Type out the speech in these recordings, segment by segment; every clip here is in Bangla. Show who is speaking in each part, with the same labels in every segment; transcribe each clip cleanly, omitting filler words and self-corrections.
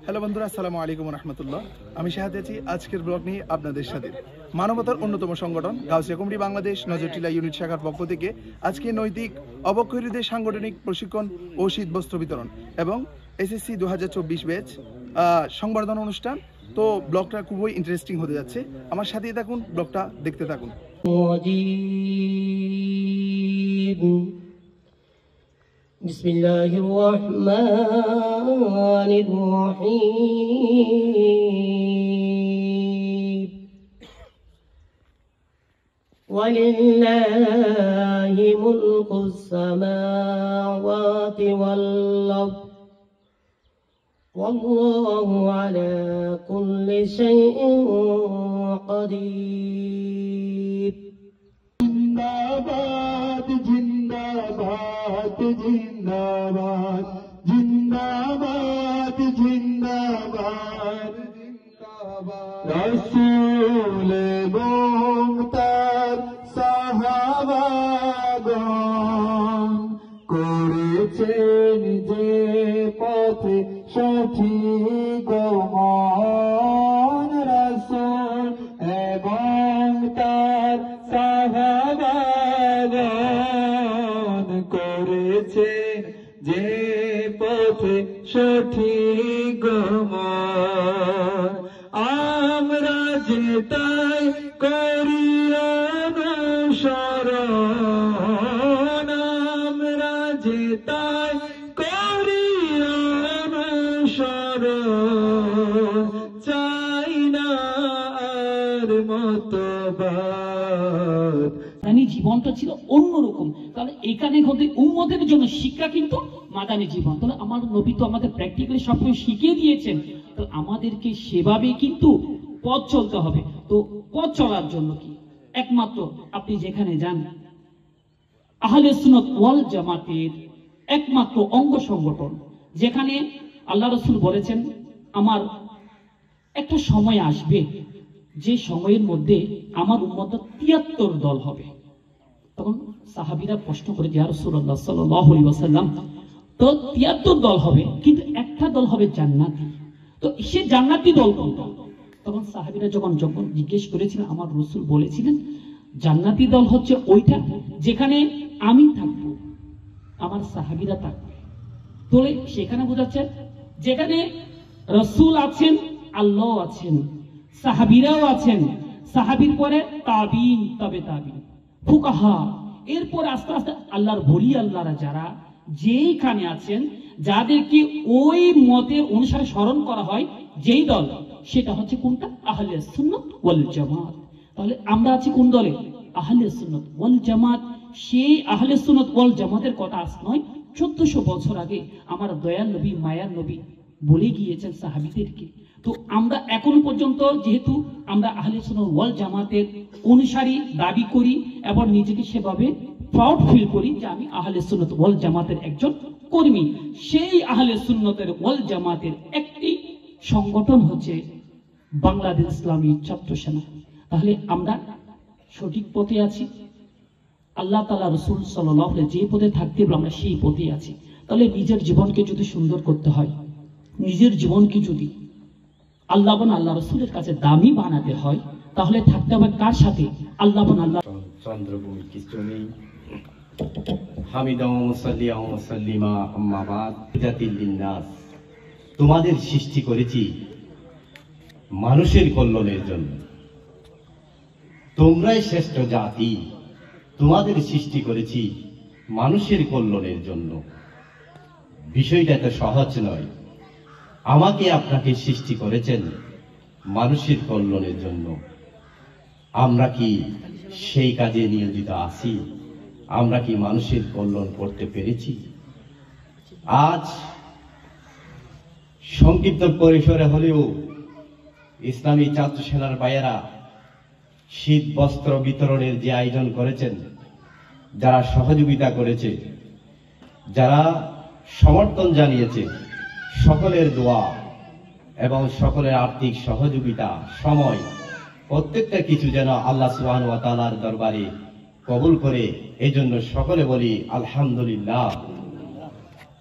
Speaker 1: হ্যালো বন্ধুরা, আসসালামু আলাইকুম রহমতুল্লাহ। আমি শাহাদ আছি আজকের ব্লগ নিয়ে আপনাদের সাথে। মানবতার অন্যতম সংগঠন গাউসিয়া কমিটি বাংলাদেশ নজরটিলা ইউনিট শাখার পক্ষ থেকে আজকে নৈতিক অবক্ষয়ীদের সাংগঠনিক প্রশিক্ষণ ও শীতবস্ত্র বিতরণ এবং এসএসসি 2024 ব্যাচ সংবর্ধনা অনুষ্ঠান। তো ব্লগটা খুবই ইন্টারেস্টিং হতে যাচ্ছে, আমার সাথেই থাকুন, ব্লগটা দেখতে থাকুন।
Speaker 2: بسم الله الرحمن الرحيم ولله ملك السماوات والأرض والله على كل شيء قدير
Speaker 3: जिंदाबाद जिंदाबाद जिंदाबाद जिंदाबाद जिंदाबाद जिंदाबाद रसूल এবং তার সাহাবাগণ করেছেন যে পথে সঠিক গমন, রাসূল এবং তার সাহাবাগণ করেছেন যে পথে সঠিক গমন, আমরা যে তাই করি অনুসরণ, আমরা যে তাই করি অনুসরণ, চাই না আর মতবাদ।
Speaker 4: মাদানী জীবনটা ছিল অন্যরকম। তাহলে এখানে হতে উম্মতের জন্য শিক্ষা কিন্তু মাদানী জীবন। তাহলে আমার নবী তো আমাদের প্র্যাকটিক্যালি সবকিছু শিখিয়ে দিয়েছেন, তো আমাদেরকে সেভাবে কিন্তু পথ চলতে হবে। তো পথ চলার জন্য কি একমাত্র আপনি যেখানে যান আহলে সুন্নাত ওয়াল জামাতের একমাত্র অঙ্গ সংগঠন, যেখানে আল্লাহ রাসূল বলেছেন আমার একটা সময় আসবে যে সময়ের মধ্যে আমার উম্মত 73 দল হবে। তখন সাহাবীরা প্রশ্ন করে, ইয়া রাসূলুল্লাহ সাল্লাল্লাহু আলাইহি ওয়াসাল্লাম, তো 73 দল হবে কিন্তু একটা দল হবে জান্নাতি, তো সে জান্নাতি দল কোনটা? তখন সাহাবীরা যখন জিজ্ঞেস করেছিলেন, আমার রাসূল বলেছিলেন জান্নাতি দল হচ্ছে ওইটা যেখানে আমি থাকবো, আমার সাহাবীরা থাকবে। তাহলে সেখানে বোঝাচ্ছে যেখানে রাসূল আছেন, আল্লাহ আছেন, সাহাবীরাও আছেন, সাহাবীর পরে তাবিঈন, তবে তাবিঈন, ফুকাহা, এরপর আস্তে আস্তে আল্লাহর ওলি আল্লাহরা যারা যেইখানে আছেন, যাদেরকে ওই মতের অনুসারে স্মরণ করা হয়, যেই দল, সেটা হচ্ছে কোনটা? আহলে সুন্নাত ওয়াল জামাত। তাহলে আমরা আছি কোন দলে? আহলে সুন্নাত ওয়াল জামাত। সেই আহলে সুন্নাত ওয়াল জামাতের কথা আজ নয়, 1400 বছর আগে আমার দয়াল নবী, মায়ার নবী বলে গিয়েছেন সাহাবীদেরকে। তো আমরা এখনো পর্যন্ত যেহেতু আমরা আহলে সুন্নাত ওয়াল জামাতের অনুসারী দাবি করি এবং নিজেকে সেভাবে প্রাউড ফিল করি যে আমি আহলে সুন্নাত ওয়াল জামাতের একজন কর্মী। সেই আহলে সুন্নাতের ওয়াল জামাতের একটি সংগঠন হচ্ছে বাংলাদেশ ইসলামী ছাত্র সেনা। তাহলে আমরা সঠিক পথে আছি, আল্লাহ তাআলা রাসূল সাল্লাল্লাহু আলাইহি যে পথে থাকতে বলে আমরা সেই পথে আছি। তাহলে নিজের জীবনকে যদি সুন্দর করতে হয়, নিজের জীবনকে যদি আল্লাহ এবং আল্লাহ রাসূলের কাছে দামি বানাতে হয়, তাহলে থাকতে হবে কার সাথে? আল্লাহ এবং আল্লাহ।
Speaker 5: চন্দ্রভূমি কিছু নেই, হামিদাও মুসাল্লিয়া ওয়া মুসাল্লিমা আম্মা বাদ। জাতিল লিন্নাস, তোমাদের সৃষ্টি করেছি মানুষের কল্যাণের জন্য, তোমরাই শ্রেষ্ঠ জাতি, তোমাদের সৃষ্টি করেছি মানুষের কল্যাণের জন্য। বিষয়টা এত সহজ নয়। আমাকে আপনাকে সৃষ্টি করেছেন মানুষের কল্যাণের জন্য। আমরা কি সেই কাজে নিয়োজিত আছি? আমরা কি মানুষের কল্যাণ করতে পেরেছি? আজ সংক্ষিপ্ত পরিসরে হলেও ইসলামী ছাত্র সেনার ভাইয়েরা শীত বস্ত্র বিতরণের যে আয়োজন করেছেন, যারা সহযোগিতা করেছে, যারা সমর্থন জানিয়েছে, সকলের দোয়া এবং সকলের আর্থিক সহযোগিতা, সময়, প্রত্যেকটা কিছু যেন আল্লাহ সুবহানাহু ওয়া তাআলার দরবারে কবুল করে, এই জন্য সকলে বলি আলহামদুলিল্লাহ।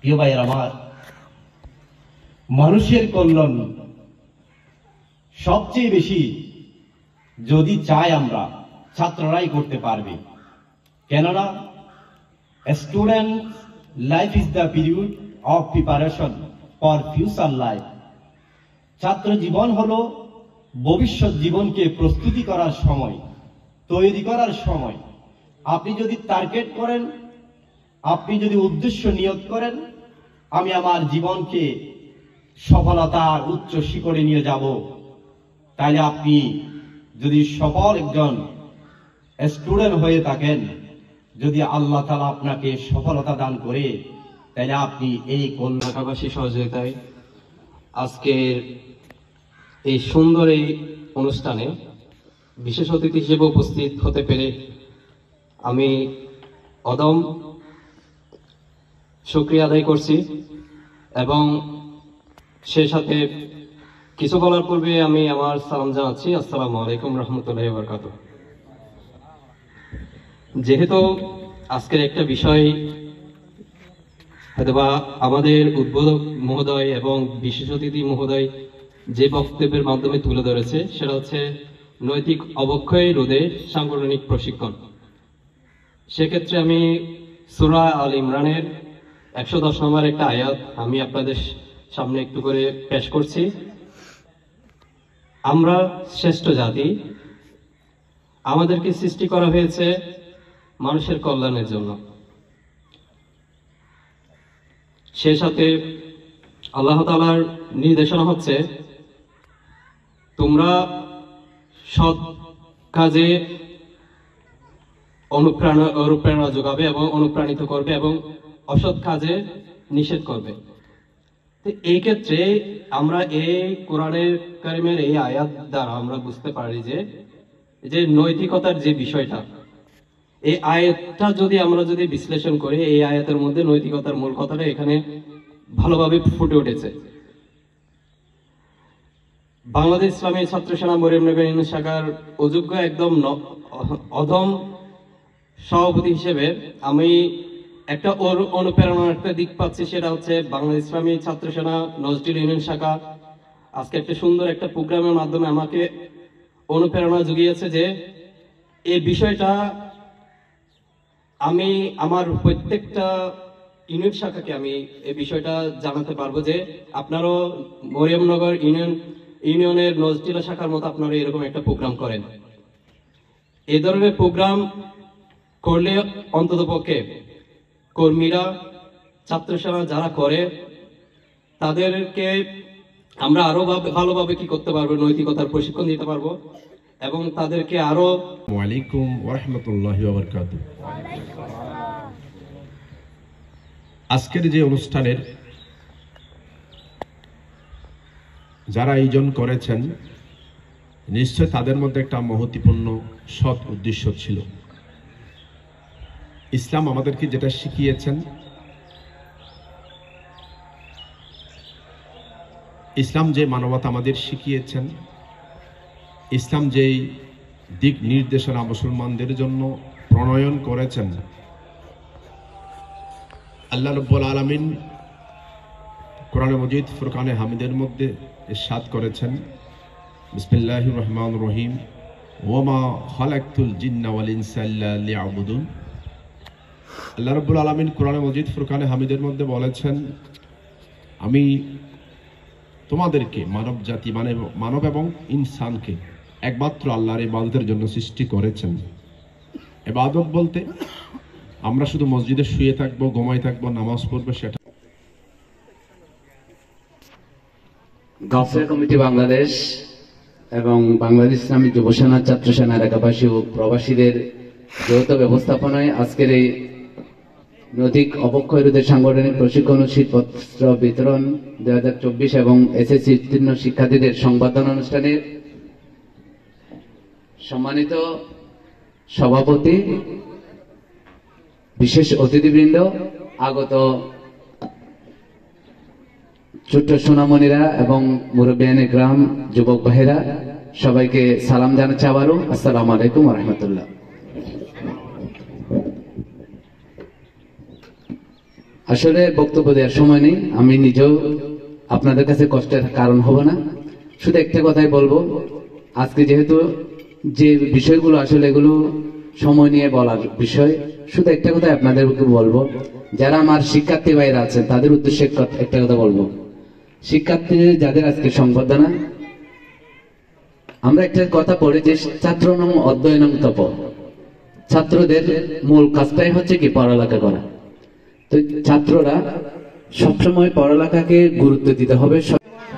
Speaker 5: প্রিয় ভাইয়ের আমার, মানুষের কল্যাণ সবচেয়ে বেশি যদি চাই আমরা, ছাত্ররাই করতে পারবে। কেননা student life is the period of preparation for future life. ছাত্র জীবন হলো ভবিষ্যৎ জীবনকে প্রস্তুতি করার সময়, তৈরি করার সময়। আপনি যদি টার্গেট করেন, আপনি যদি উদ্দেশ্য নিয়ত করেন, আমি আমার জীবনকে সফলতার উচ্চ শিখরে নিয়ে যাব, তাহলে আপনি যদি সফল একজন স্টুডেন্ট হয়ে থাকেন, যদি আল্লাহ তাআলা আপনাকে সফলতা দান করে, তাহলে আপনি এই
Speaker 6: ঢাকাবাসী সহযোগিতায় আজকের এই সুন্দর এই অনুষ্ঠানে বিশেষ অতিথি হিসেবে উপস্থিত হতে পেরে আমি অদম শুকরিয়া আদায় করছি। এবং সে সাথে কিছু বলার পূর্বে আমি আমার সালাম জানাচ্ছি। আসসালামু আলাইকুম রহমতুল্লাহি ওয়া বারাকাতুহু। যেহেতু আজকের একটা বিষয় হয়তোবা আমাদের উদ্বোধক মহোদয় এবং বিশেষ অতিথি মহোদয় যে বক্তব্যের মাধ্যমে তুলে ধরেছে, সেটা হচ্ছে নৈতিক অবক্ষয় রোধে সাংগঠনিক প্রশিক্ষণ। সেক্ষেত্রে আমি সূরা আল ইমরানের 110 নম্বর একটা আয়াত আমি আপনাদের সামনে একটু করে পেশ করছি। আমরা শ্রেষ্ঠ জাতি, আমাদেরকে সৃষ্টি করা হয়েছে মানুষের কল্যাণের জন্য। সে সাথে আল্লাহ তাআলার নির্দেশনা হচ্ছে, তোমরা সৎ কাজে অনুপ্রেরণা যোগাবে এবং অনুপ্রাণিত করবে এবং অসৎ কাজে নিষেধ করবে। তো এই ক্ষেত্রে আমরা এই কোরআনের কারিমের এই আয়াত দ্বারা আমরা বুঝতে পারি যে নৈতিকতার যে বিষয়টা, এই আয়াতটা যদি আমরা বিশ্লেষণ করি, এই আয়াতের মধ্যে নৈতিকতার মূল কথাটা এখানে ভালোভাবে ফুটে উঠেছে। বাংলাদেশ ইসলামী ছাত্র সেনা মরিয়মনগর ইউনিয়ন শাখার অযোগ্য একদম অধম সভাপতি হিসেবে আমি একটা অনুপ্রেরণার একটা দিক পাচ্ছি। সেটা হচ্ছে বাংলাদেশ ইসলামী ছাত্র সেনা নজরুল ইউনিয়ন শাখা আজকে একটা সুন্দর একটা প্রোগ্রামের মাধ্যমে আমাকে অনুপ্রেরণা জুগিয়েছে যে এই বিষয়টা আমি আমার প্রত্যেকটা ইউনিট শাখাকে আমি এই বিষয়টা জানাতে পারবো যে আপনারাও মরিয়মনগর ইউনিয়নের নজরুল শাখার মতো আপনারা এরকম একটা প্রোগ্রাম করেন। এই ধরনের প্রোগ্রাম করলে অন্ততপক্ষে কর্মীরা, ছাত্র সেনা যারা করে, তাদেরকে আমরা আরো ভালোভাবে কি করতে পারবো, নৈতিকতার প্রশিক্ষণ দিতে পারবো এবং তাদেরকে আরো।
Speaker 7: আসসালামু আলাইকুম ওয়া রাহমাতুল্লাহি ওয়া বারাকাতুহু। আজকের যে অনুষ্ঠানের যারা আয়োজন করেছেন, নিশ্চয় তাদের মধ্যে একটা মহত্বপূর্ণ সৎ উদ্দেশ্য ছিল। ইসলাম আমাদেরকে যেটা শিখিয়েছেন, ইসলাম যে মানবতা আমাদের শিখিয়েছেন, ইসলাম যেই দিক নির্দেশনা মুসলমানদের জন্য প্রণয়ন করেছেন, আল্লাহ রাব্বুল আলামিন কোরআনে মজিদ ফুরকানে হামিদের মধ্যে ইরশাদ করেছেন, বিসমিল্লাহির রহমানির রহিম, ওয়া মা খালাকতুল জিন্না ওয়াল ইনসা ইল্লা লিয়াবুদুন। আল্লাহ রাব্বুল আলামিন কোরআনে মজিদ ফুরকানে হামিদের মধ্যে বলেছেন, আমি তোমাদেরকে মানব জাতি মানব এবং ইনসানকে একমাত্র আল্লাহর ইবাদতের জন্য সৃষ্টি করেছেন। ইবাদত বলতে আমরা শুধু মসজিদে শুয়ে থাকবো, ঘুমাই থাকবো, নামাজ পড়বো, সেটা।
Speaker 8: গাউসিয়া কমিটি বাংলাদেশ এবং বাংলাদেশ ইসলামী যুব সেনা, ছাত্র সেনা, এলাকাবাসী ও প্রবাসীদের যৌথ ব্যবস্থাপনায় আজকের এই নৈতিক অবক্ষয় রোধের সাংগঠনিক প্রশিক্ষণ ও শীতপত্র বিতরণ 2024 এবং এসএসসি উত্তীর্ণ শিক্ষার্থীদের সংবর্ধনা অনুষ্ঠানে সম্মানিত সভাপতি, বিশেষ অতিথিবৃন্দ, আগত ছোট্ট সোনামণিরা এবং মুরব্বিয়ানে গ্রাম, যুবক ভাইরা, সবাইকে সালাম জানাচ্ছি আবারও। আসসালামু আলাইকুম ওয়া রাহমাতুল্লাহ। আসলে বক্তব্য দেওয়ার সময় নেই, আমি নিজেও আপনাদের কাছে কষ্টের কারণ হবে না। শুধু একটা কথাই বলবো, আজকে যেহেতু যে বিষয়গুলো আসলে এগুলো সময় নিয়ে বলার বিষয়, শুধু একটা কথাই আপনাদেরকে বলবো, যারা আমার শিক্ষার্থী ভাইরা আছেন তাদের উদ্দেশ্যে একটা কথা বলবো। শিক্ষার্থীদের যাদের আজকে সংবর্ধনা, আমরা একটা কথা পড়ি যে ছাত্রনাম অধ্যয়নং তপ, ছাত্রদের মূল কাজটাই হচ্ছে কি পড়ালেখা করা। তো ছাত্ররা সবসময় পড়ালেখাকে গুরুত্ব দিতে হবে।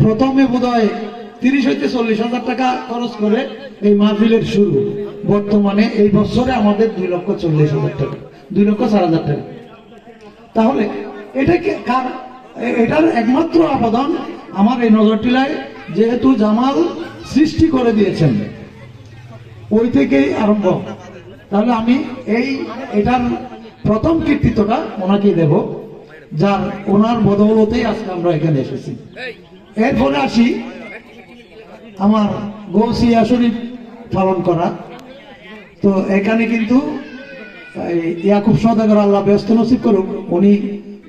Speaker 9: প্রথমে বোধহয় 30-40 হাজার টাকা খরচ করে এই মাহফিলের শুরু, বর্তমানে এই বছরে আমাদের 2,40,000 টাকা, 2,04,000 টাকা। তাহলে এটাকে এটার একমাত্র আবেদন আমার এই নজরটিলায়, যেহেতু জামাল সৃষ্টি করে দিয়েছেন ওই থেকেই আরম্ভ, তাহলে আমি এটার প্রথম কৃতিত্বটা ওনাকেই দেব, যার ওনার বদৌলতেই আজকে আমরা এখানে এসেছি। এরপরে আসি আমার গৌসিয়া শরীফ পালন করা। তো এখানে কিন্তু ইয়াকুব সওদাগর, আল্লাহ ব্যস্ত নসিব করুক, উনি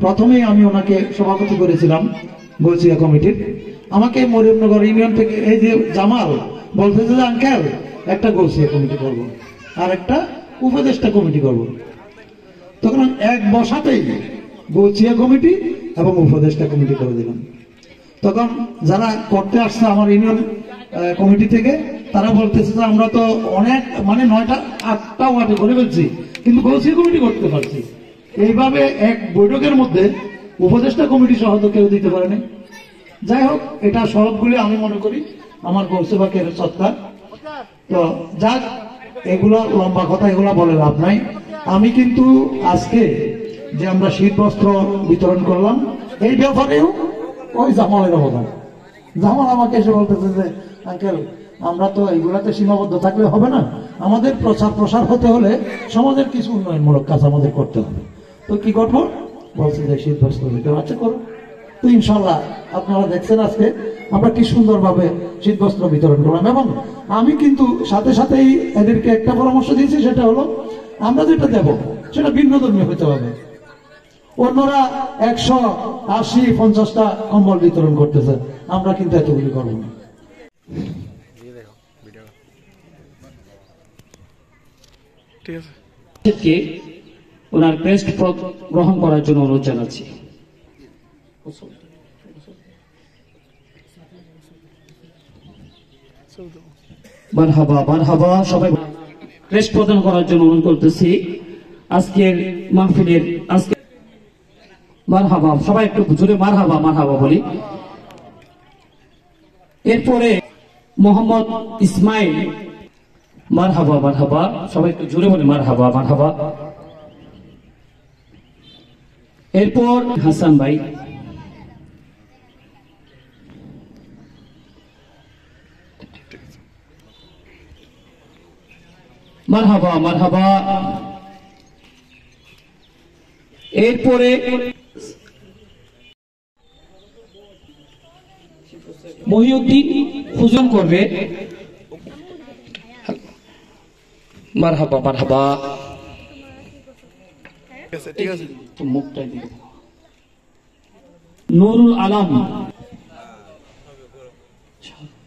Speaker 9: প্রথমেই আমি ওনাকে সভাপতি করেছিলাম গৌসিয়া কমিটির। আমাকে মরিয়মনগর ইউনিয়ন থেকে এই যে জামাল বলতেছে যে আঙ্কেল একটা গৌসিয়া কমিটি করবো আর একটা উপদেষ্টা কমিটি করবো। তখন এক বসাতেই গৌসিয়া কমিটি এবং উপদেষ্টা কমিটি করে দিলাম। তখন যারা করতে আসছে আমার ইউনিয়ন কমিটি থেকে, তারা বলতেছে যে আমরা তো অনেক 9টা-8টা ওয়ার্ডে করে ফেলছি, কিন্তু গৌসিয়া কমিটি করতে পারছি। এইভাবে এক বৈঠকের মধ্যে উপদেষ্টা কমিটি সহ তো কেউ দিতে পারেনি। যাই হোক, এটা সবগুলি আমি মনে করি আমার গৌসেবাকের সত্তা। তো যাক, এগুলো লম্বা কথা, এগুলো বলে লাভ নাই। আমি কিন্তু আজকে যে আমরা শীত বস্ত্র বিতরণ করলাম, এই ব্যাপারেও ওই জামালের অবদান। জামাল আমাকে এসে বলতেছে যে আঙ্কেল, আমরা তো এইগুলাতে সীমাবদ্ধ থাকলে হবে না, আমাদের প্রসার হতে হলে সমাজের কিছু উন্নয়নমূলক কাজ আমাদের করতে হবে। তো কি করবো বলছে যে শীত বস্ত্র বিতরণ। আচ্ছা করো। তো ইনশাল্লাহ আপনারা দেখছেন আজকে আমরা কি সুন্দরভাবে শীত বস্ত্র বিতরণ করলাম। এবং আমি কিন্তু সাথে সাথেই এদেরকে একটা পরামর্শ দিয়েছি, সেটা হলো আমরা যেটা দেব সেটা ভিন্ন ধর্মী হতে হবে। অন্যরা 180-50টা কম্বল বিতরণ করতেছে, আমরা কিন্তু এতগুলি করবো না।
Speaker 4: ওনার ক্রেস্ট পদ গ্রহণ করার জন্য অনুরোধ জানাচ্ছি। মারহাবা মারহাবা, সবাই ক্রেস্ট প্রদান করার জন্য অনুরোধ করতেছি। আজকের মাহফিলের আজকে মারহাবা, সবাই একটু জোরে মারহাবা মারহাবা বলি। এরপরে মোহাম্মদ ইসমাইল, মারহাবা মারহাবা, সবাই একটু জোরে বলি মারহাবা মারহাবা। এরপর হাসান ভাই, মারহাবা মারহাবা। এরপরে মহিউদ্দিন ফুজন করবে, মারহাবা মারহাবা।
Speaker 1: ঠিক আছে,
Speaker 4: মুখটা দিয়ে নুরুল আলম,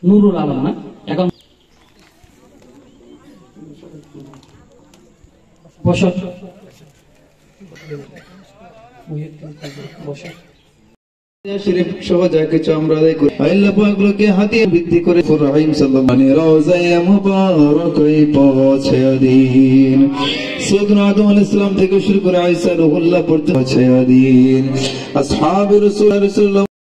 Speaker 4: নুরুল আলম না, এখন বসো বসো।
Speaker 3: শরীফ সহ যা কিছু আমরা আদায় করি, আল্লাহ পাককে হাতিয়ে বৃদ্ধি করে রহিম সাল্লাল্লাহু আলাইহি রওজায়ে মুবারাকায় পৌঁছে দিন। সৈয়দনা আদম আলাইহিস সালাম থেকে শুরু করে ঈসা রুহুল্লাহ পর্যন্ত পৌঁছে দিন। আসহাবে রাসূলুল্লাহ